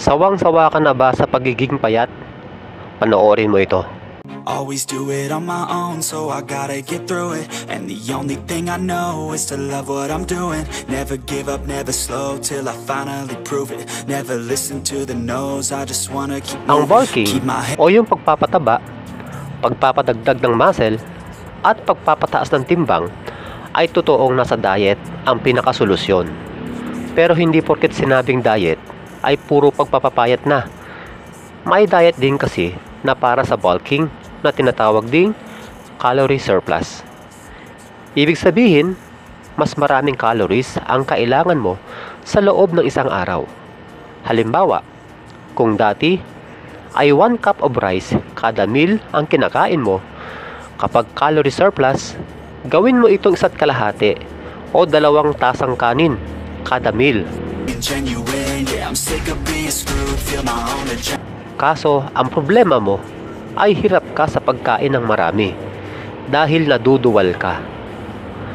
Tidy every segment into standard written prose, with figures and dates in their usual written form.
Sawang-sawa ka na ba sa pagiging payat? Panoorin mo ito. Always do it on my own, so I gotta get through it. And the only thing I know is to love what I'm doing. Never give up, never slow, till I finally prove it. Never listen to the no's, I just wanna keep Ang moving. bulking Keep my head o yung pagpapataba, pagpapadagdag ng muscle at pagpapataas ng timbang ay totoong nasa diet ang pinakasolusyon. Pero hindi porket sinabing diet ay puro pagpapapayat na. May diet din kasi na para sa bulking na tinatawag ding calorie surplus. Ibig sabihin, mas maraming calories ang kailangan mo sa loob ng isang araw. Halimbawa, kung dati ay 1 cup of rice kada meal ang kinakain mo, kapag calorie surplus, gawin mo itong 1.5 o 2 tasang kanin kada meal. genuine, yeah, I'm sick of being screwed, feel my own agenda. Kaso, ang problema mo ay hirap ka sa pagkain ng marami dahil naduduwal ka.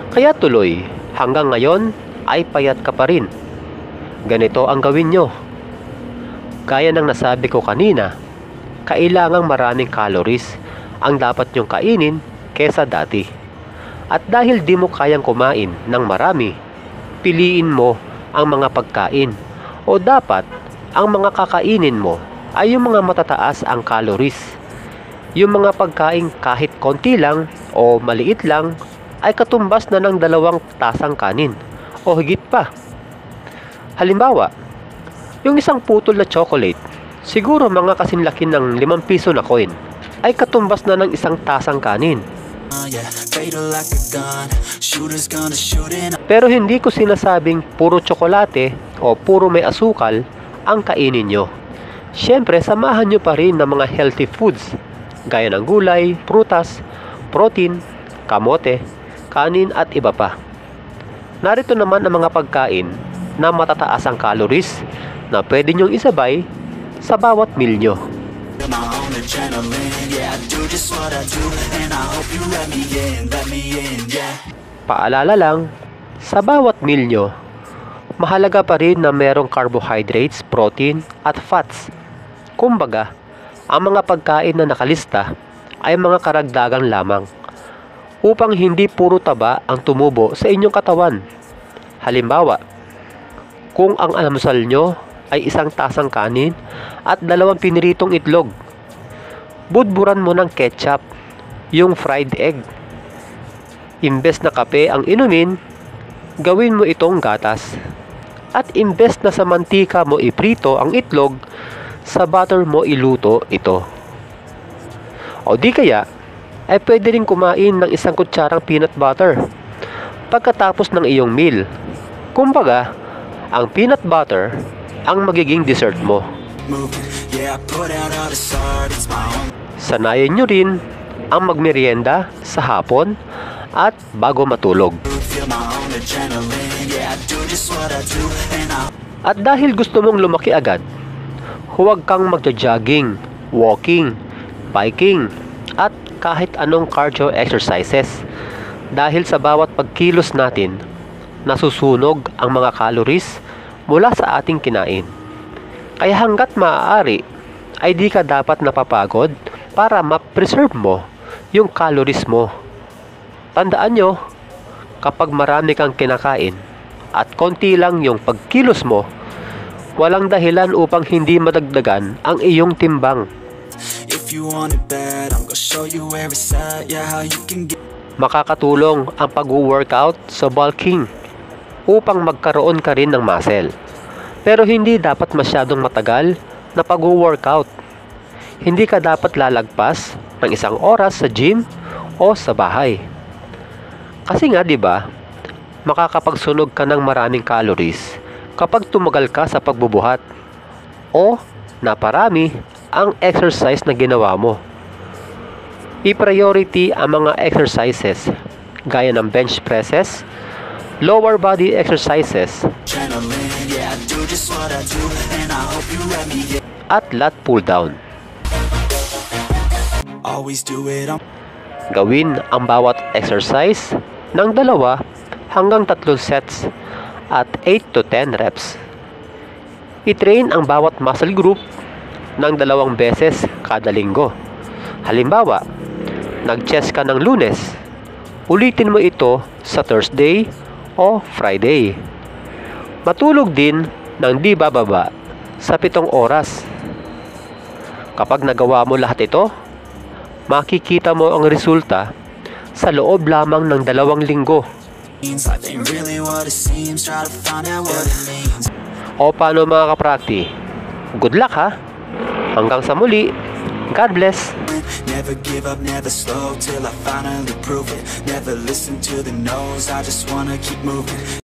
Kaya tuloy, hanggang ngayon ay payat ka pa rin. Ganito ang gawin nyo. Gaya ng nasabi ko kanina, kailangang maraming calories ang dapat nyong kainin kesa dati. At dahil di mo kayang kumain ng marami, piliin mo ang mga pagkain o dapat ang mga kakainin mo ay yung mga matataas ang calories. Yung mga pagkain kahit konti lang o maliit lang ay katumbas na ng 2 tasang kanin o higit pa. Halimbawa, yung isang putol na chocolate, siguro mga kasinlaki ng 5 piso na coin, ay katumbas na ng 1 tasang kanin. Yeah, fatal like a gun, shooter's gonna shoot in. Pero hindi ko sinasabing puro tsokolate o puro may asukal ang kainin nyo. Siyempre, samahan nyo pa rin ng mga healthy foods gaya ng gulay, prutas, protein, kamote, kanin at iba pa. Narito naman ang mga pagkain na matataas ang calories na pwede nyong isabay sa bawat meal nyo. My own adrenaline, yeah, I do just what I do, and I hope you let me in, yeah. Paalala lang, sa bawat meal nyo, mahalaga pa rin na merong carbohydrates, protein at fats. Kumbaga, ang mga pagkain na nakalista ay mga karagdagan lamang upang hindi puro taba ang tumubo sa inyong katawan. Halimbawa, kung ang almusal nyo ay 1 tasang kanin at 2 piniritong itlog, budburan mo ng ketchup yung fried egg. Imbes na kape ang inumin, gawin mo itong gatas. At imbes na sa mantika mo iprito ang itlog, sa butter mo iluto ito. O di kaya, ay pwede rin kumain ng 1 kutsarang peanut butter pagkatapos ng iyong meal. Kumbaga, ang peanut butter ang magiging dessert mo. Yeah, I put out all the art, it's my own. Sanayin nyo rin ang magmerienda sa hapon at bago matulog. Feel my own adrenaline, yeah, I do just what I do, and I At dahil gusto mong lumaki agad, huwag kang magja-jogging, walking, biking, at kahit anong cardio exercises. Dahil sa bawat pagkilos natin, nasusunog ang mga calories mula sa ating kinain. Kaya hanggat maaari, ay di ka dapat napapagod para ma-preserve mo yung calories mo. Tandaan nyo, kapag marami kang kinakain at konti lang yung pagkilos mo, walang dahilan upang hindi madagdagan ang iyong timbang. if you want it bad, I'm gonna show you where it's at, yeah, how you can get. Makakatulong ang pag-workout sa bulking upang magkaroon ka rin ng muscle. Pero hindi dapat masyadong matagal na pag-workout. Hindi ka dapat lalagpas ng 1 oras sa gym o sa bahay. Kasi nga 'di ba, makakapagsunog ka ng maraming calories kapag tumagal ka sa pagbubuhat o naparami ang exercise na ginawa mo. I-priority ang mga exercises gaya ng bench presses, lower body exercises, Adrenaline, yeah, I do just what I do, and I hope you let me in. at lat pull down. Always do it on. Gawin ang bawat exercise ng 2 hanggang 3 sets at 8 to 10 reps. I-train ang bawat muscle group ng 2 beses kada linggo. Halimbawa, nag-chest ka ng Lunes, ulitin mo ito sa Thursday o Friday. Matulog din ng di bababa sa 7 oras. Kapag nagawa mo lahat ito, makikita mo ang resulta sa loob lamang ng 2 linggo. Life ain't really what it seems, try to find out what it means. O paano mga kaprakti? Good luck ha! Hanggang sa muli, God bless! Never give up, never slow till I finally prove it. Never listen to the no's, I just wanna keep moving.